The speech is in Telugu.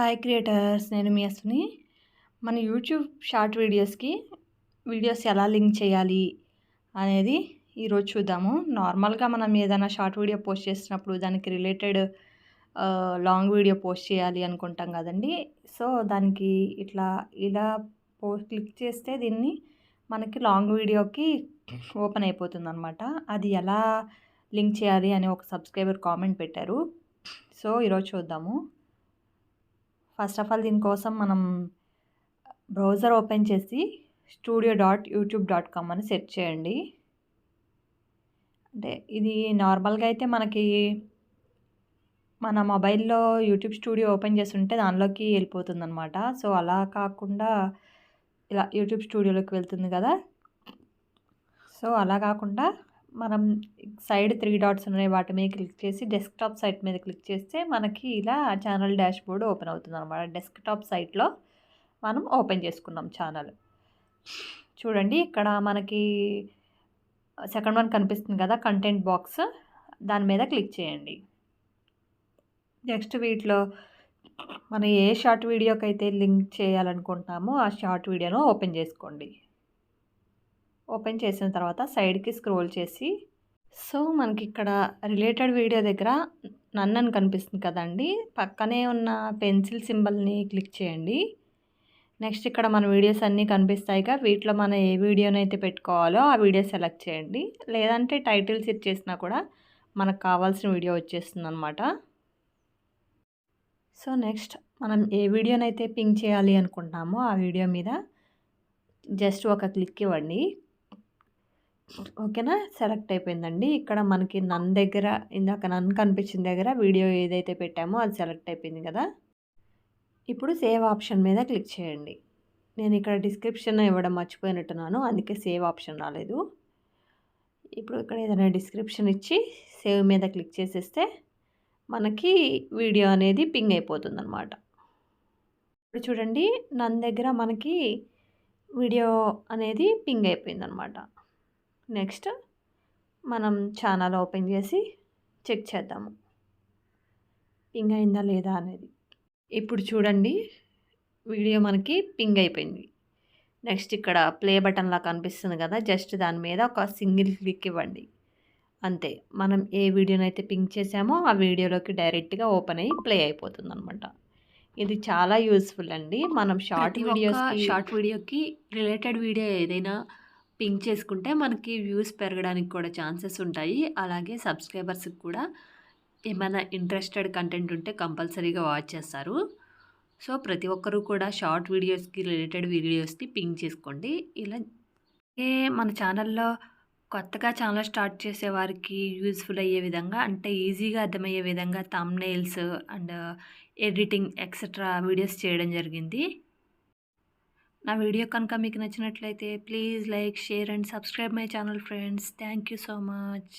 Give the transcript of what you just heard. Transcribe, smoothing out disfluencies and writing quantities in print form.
హాయ్ క్రియేటర్స్, నేను మీ అశ్విని. మన యూట్యూబ్ షార్ట్ వీడియోస్ ఎలా లింక్ చేయాలి అనేది ఈరోజు చూద్దాము. నార్మల్గా మనం ఏదైనా షార్ట్ వీడియో పోస్ట్ చేసినప్పుడు దానికి రిలేటెడ్ లాంగ్ వీడియో పోస్ట్ చేయాలి అనుకుంటాం కదండి. సో దానికి ఇలా క్లిక్ చేస్తే దీన్ని మనకి లాంగ్ వీడియోకి ఓపెన్ అయిపోతుంది అనమాట. అది ఎలా లింక్ చేయాలి అని ఒక సబ్స్క్రైబర్ కామెంట్ పెట్టారు. సో ఈరోజు చూద్దాము. ఫస్ట్ ఆఫ్ ఆల్ దీనికోసం మనం బ్రౌజర్ ఓపెన్ చేసి studio.youtube.com అని సెర్చ్ చేయండి. అంటే ఇది నార్మల్గా అయితే మనకి మన మొబైల్లో యూట్యూబ్ స్టూడియో ఓపెన్ చేసి ఉంటే దానిలోకి వెళ్ళిపోతుంది అనమాట. సో అలా కాకుండా ఇలా యూట్యూబ్ స్టూడియోలోకి వెళ్తుంది కదా. సో అలా కాకుండా మనం సైడ్ 3 డాట్స్ ఉన్నాయి, వాటి మీద క్లిక్ చేసి డెస్క్టాప్ సైట్ మీద క్లిక్ చేస్తే మనకి ఇలా ఛానల్ డాష్బోర్డ్ ఓపెన్ అవుతుంది అనమాట. డెస్క్టాప్ సైట్లో మనం ఓపెన్ చేసుకున్నాం ఛానల్. చూడండి, ఇక్కడ మనకి సెకండ్ వన్ కనిపిస్తుంది కదా, కంటెంట్ బాక్స్, దాని మీద క్లిక్ చేయండి. నెక్స్ట్ వీటిలో మనం ఏ షార్ట్ వీడియోకి అయితే లింక్ చేయాలనుకుంటున్నామో ఆ షార్ట్ వీడియోను ఓపెన్ చేసుకోండి. ఓపెన్ చేసిన తర్వాత సైడ్కి స్క్రోల్ చేసి సో మనకి ఇక్కడ రిలేటెడ్ వీడియో దగ్గర నన్ను అని కనిపిస్తుంది కదండి, పక్కనే ఉన్న పెన్సిల్ సింబల్ని క్లిక్ చేయండి. నెక్స్ట్ ఇక్కడ మన వీడియోస్ అన్నీ కనిపిస్తాయిగా, వీటిలో మనం ఏ వీడియోనైతే పెట్టుకోవాలో ఆ వీడియో సెలెక్ట్ చేయండి. లేదంటే టైటిల్స్ ఇచ్చేసినా కూడా మనకు కావాల్సిన వీడియో వచ్చేస్తుంది అనమాట. సో నెక్స్ట్ మనం ఏ వీడియోనైతే పింక్ చేయాలి అనుకుంటున్నామో ఆ వీడియో మీద జస్ట్ ఒక క్లిక్ ఇవ్వండి. ఓకేనా, సెలెక్ట్ అయిపోయిందండి. ఇక్కడ మనకి ఇందాక నన్ను కనిపించిన దగ్గర వీడియో ఏదైతే పెట్టామో అది సెలెక్ట్ అయిపోయింది కదా. ఇప్పుడు సేవ్ ఆప్షన్ మీద క్లిక్ చేయండి. నేను ఇక్కడ డిస్క్రిప్షన్ ఇవ్వడం మర్చిపోయినట్టున్నాను, అందుకే సేవ్ ఆప్షన్ రాలేదు. ఇప్పుడు ఇక్కడ ఏదైనా డిస్క్రిప్షన్ ఇచ్చి సేవ్ మీద క్లిక్ చేసేస్తే మనకి వీడియో అనేది పింగ్ అయిపోతుంది అనమాట. ఇప్పుడు చూడండి, నన్ను దగ్గర మనకి వీడియో అనేది పింగ్ అయిపోయింది అనమాట. నెక్స్ట్ మనం ఛానల్ ఓపెన్ చేసి చెక్ చేద్దాము పింగ్ అయిందా లేదా అనేది. ఇప్పుడు చూడండి, వీడియో మనకి పింగ్ అయిపోయింది. నెక్స్ట్ ఇక్కడ ప్లే బటన్లా కనిపిస్తుంది కదా, జస్ట్ దాని మీద ఒక సింగిల్ క్లిక్ ఇవ్వండి అంతే. మనం ఏ వీడియోనైతే పింగ్ చేసామో ఆ వీడియోలోకి డైరెక్ట్గా ఓపెన్ అయ్యి ప్లే అయిపోతుంది అనమాట. ఇది చాలా యూస్ఫుల్ అండి. మనం షార్ట్ వీడియోకి రిలేటెడ్ వీడియో ఏదైనా పింగ్ చేసుకుంటే మనకి వ్యూస్ పెరగడానికి కూడా ఛాన్సెస్ ఉంటాయి. అలాగే సబ్స్క్రైబర్స్కి కూడా ఏమైనా ఇంట్రెస్టెడ్ కంటెంట్ ఉంటే కంపల్సరీగా వాచ్ చేస్తారు. సో ప్రతి ఒక్కరూ కూడా షార్ట్ వీడియోస్కి రిలేటెడ్ వీడియోస్కి పింగ్ చేసుకోండి. ఇలా మన ఛానల్లో కొత్తగా ఛానల్ స్టార్ట్ చేసే వారికి యూజ్ఫుల్ అయ్యే విధంగా, అంటే ఈజీగా అర్థమయ్యే విధంగా thumbnails and editing etcetera videos చేయడం జరిగింది. నా వీడియో కనుక మీకు నచ్చినట్లయితే please like, share and subscribe my channel friends. Thank you so much.